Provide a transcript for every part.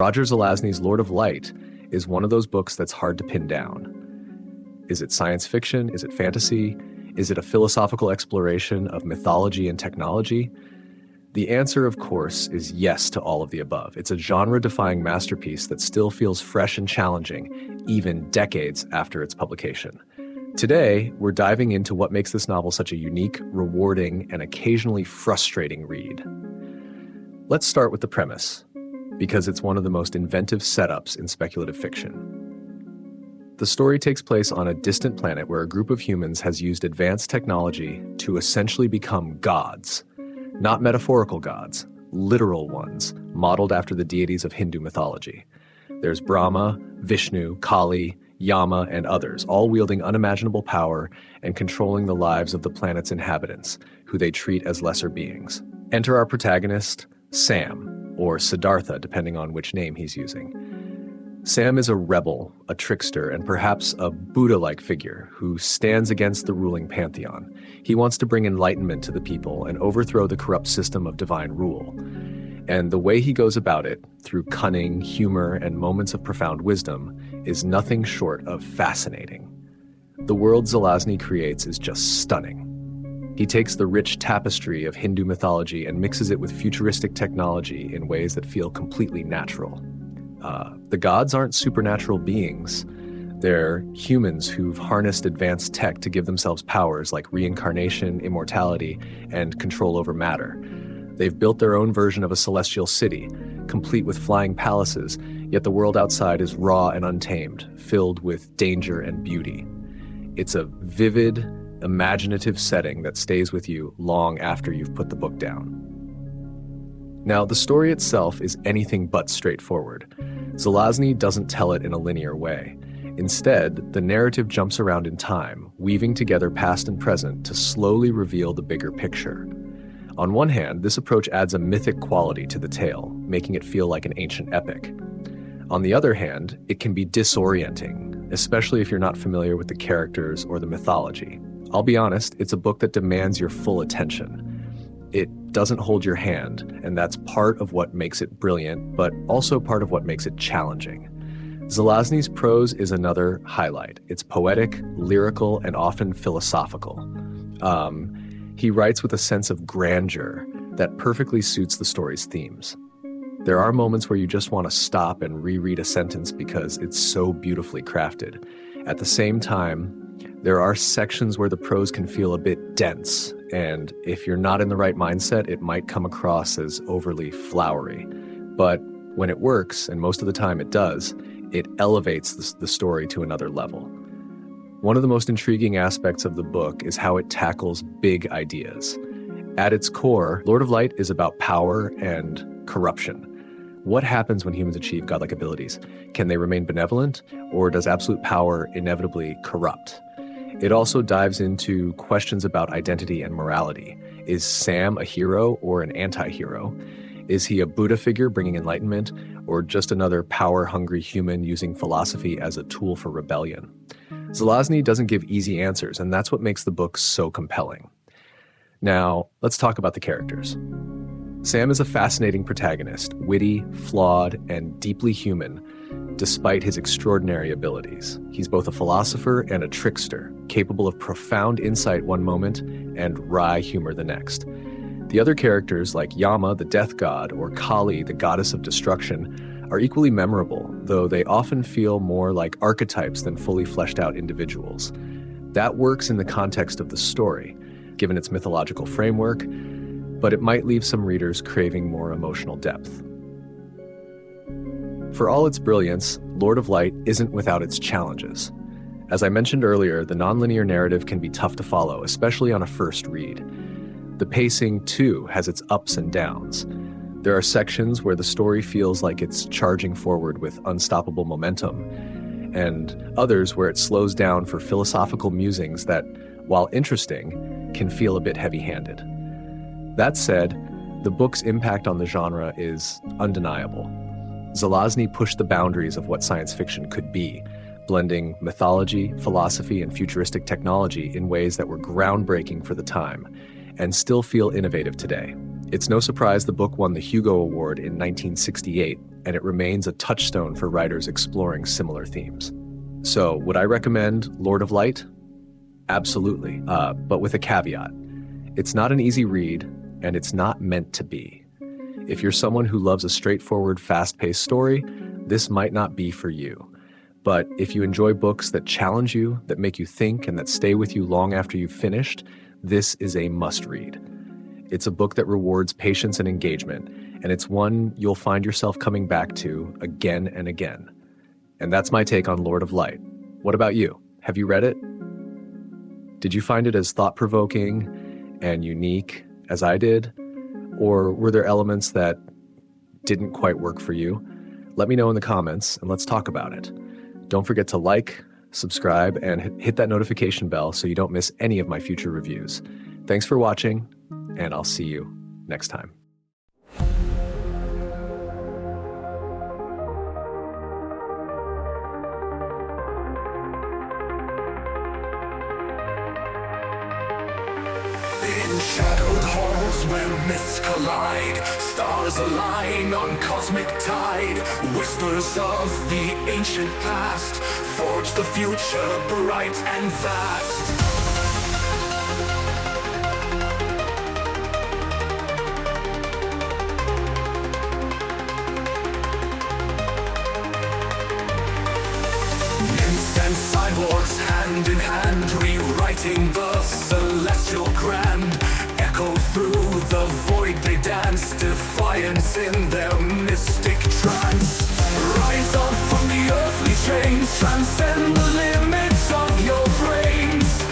Roger Zelazny's Lord of Light is one of those books that's hard to pin down. Is it science fiction? Is it fantasy? Is it a philosophical exploration of mythology and technology? The answer, of course, is yes to all of the above. It's a genre-defying masterpiece that still feels fresh and challenging, even decades after its publication. Today, we're diving into what makes this novel such a unique, rewarding, and occasionally frustrating read. Let's start with the premise, because it's one of the most inventive setups in speculative fiction. The story takes place on a distant planet where a group of humans has used advanced technology to essentially become gods. Not metaphorical gods, literal ones, modeled after the deities of Hindu mythology. There's Brahma, Vishnu, Kali, Yama, and others, all wielding unimaginable power and controlling the lives of the planet's inhabitants, who they treat as lesser beings. Enter our protagonist, Sam, or Siddhartha, depending on which name he's using. Sam is a rebel, a trickster, and perhaps a Buddha-like figure who stands against the ruling pantheon. He wants to bring enlightenment to the people and overthrow the corrupt system of divine rule. And the way he goes about it, through cunning, humor, and moments of profound wisdom, is nothing short of fascinating. The world Zelazny creates is just stunning. He takes the rich tapestry of Hindu mythology and mixes it with futuristic technology in ways that feel completely natural. The gods aren't supernatural beings. They're humans who've harnessed advanced tech to give themselves powers like reincarnation, immortality, and control over matter. They've built their own version of a celestial city, complete with flying palaces, yet the world outside is raw and untamed, filled with danger and beauty. It's a vivid, imaginative setting that stays with you long after you've put the book down. Now, the story itself is anything but straightforward. Zelazny doesn't tell it in a linear way. Instead, the narrative jumps around in time, weaving together past and present to slowly reveal the bigger picture. On one hand, this approach adds a mythic quality to the tale, making it feel like an ancient epic. On the other hand, it can be disorienting, especially if you're not familiar with the characters or the mythology. I'll be honest, it's a book that demands your full attention. It doesn't hold your hand, and that's part of what makes it brilliant, but also part of what makes it challenging. Zelazny's prose is another highlight. It's poetic, lyrical, and often philosophical. He writes with a sense of grandeur that perfectly suits the story's themes. There are moments where you just want to stop and reread a sentence because it's so beautifully crafted. At the same time, there are sections where the prose can feel a bit dense, and if you're not in the right mindset, it might come across as overly flowery. But when it works, and most of the time it does, it elevates the story to another level. One of the most intriguing aspects of the book is how it tackles big ideas. At its core, Lord of Light is about power and corruption. What happens when humans achieve godlike abilities? Can they remain benevolent, or does absolute power inevitably corrupt? It also dives into questions about identity and morality. Is Sam a hero or an anti-hero? Is he a Buddha figure bringing enlightenment, or just another power-hungry human using philosophy as a tool for rebellion? Zelazny doesn't give easy answers, and that's what makes the book so compelling. Now, let's talk about the characters. Sam is a fascinating protagonist, witty, flawed, and deeply human, despite his extraordinary abilities. He's both a philosopher and a trickster, capable of profound insight one moment and wry humor the next. The other characters, like Yama, the death god, or Kali, the goddess of destruction, are equally memorable, though they often feel more like archetypes than fully fleshed out individuals. That works in the context of the story, given its mythological framework, but it might leave some readers craving more emotional depth. For all its brilliance, Lord of Light isn't without its challenges. As I mentioned earlier, the nonlinear narrative can be tough to follow, especially on a first read. The pacing, too, has its ups and downs. There are sections where the story feels like it's charging forward with unstoppable momentum, and others where it slows down for philosophical musings that, while interesting, can feel a bit heavy-handed. That said, the book's impact on the genre is undeniable. Zelazny pushed the boundaries of what science fiction could be, blending mythology, philosophy, and futuristic technology in ways that were groundbreaking for the time, and still feel innovative today. It's no surprise the book won the Hugo Award in 1968 and it remains a touchstone for writers exploring similar themes. So, would I recommend Lord of Light? Absolutely, but with a caveat. It's not an easy read, and it's not meant to be. If you're someone who loves a straightforward, fast-paced story, this might not be for you. But if you enjoy books that challenge you, that make you think, and that stay with you long after you've finished, this is a must-read. It's a book that rewards patience and engagement, and it's one you'll find yourself coming back to again and again. And that's my take on Lord of Light. What about you? Have you read it? Did you find it as thought-provoking and unique as I did? Or were there elements that didn't quite work for you? Let me know in the comments and let's talk about it. Don't forget to like, subscribe, and hit that notification bell so you don't miss any of my future reviews. Thanks for watching, and I'll see you next time. In shadowed halls where myths collide, stars align on cosmic tide. Whispers of the ancient past forge the future bright and vast. Nymphs and cyborgs hand in hand, rewriting the celestial grand. Echo through the void they dance, defiance in their mystic trance. Rise up from the earthly chains, transcend the limits of your brains.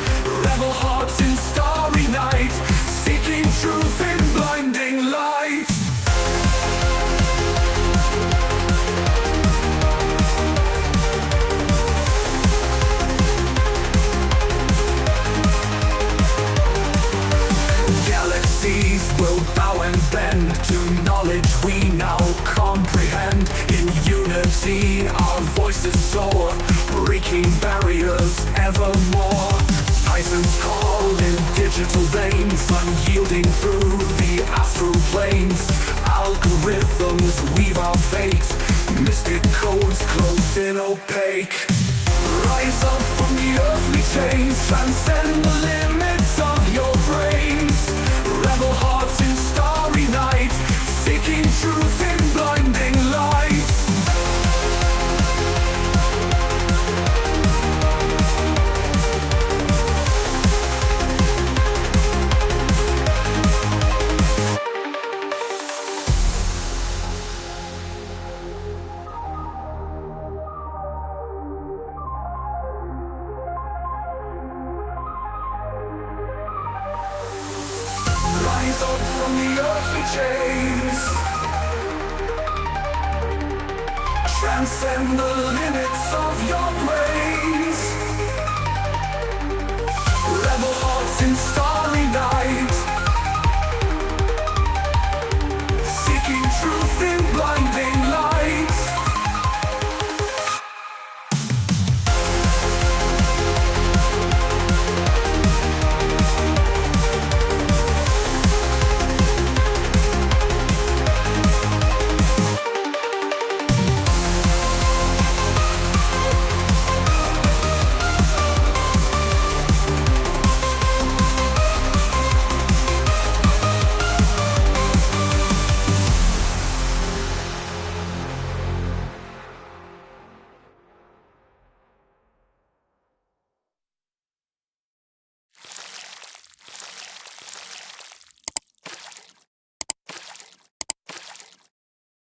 Rebel hearts in starry night, seeking truth in blinding light. Galaxies will bow and bend to knowledge we now comprehend. In unity our voices soar, breaking barriers evermore. Titans call in digital veins, unyielding through the astral planes. Algorithms weave our fate, mystic codes closed in opaque. Rise up from the earthly chains, transcend the limits of your brains. Rebel hearts in starry night, seeking truth in blinding light. Rise up from the earthly chains, transcend the limits of your brain.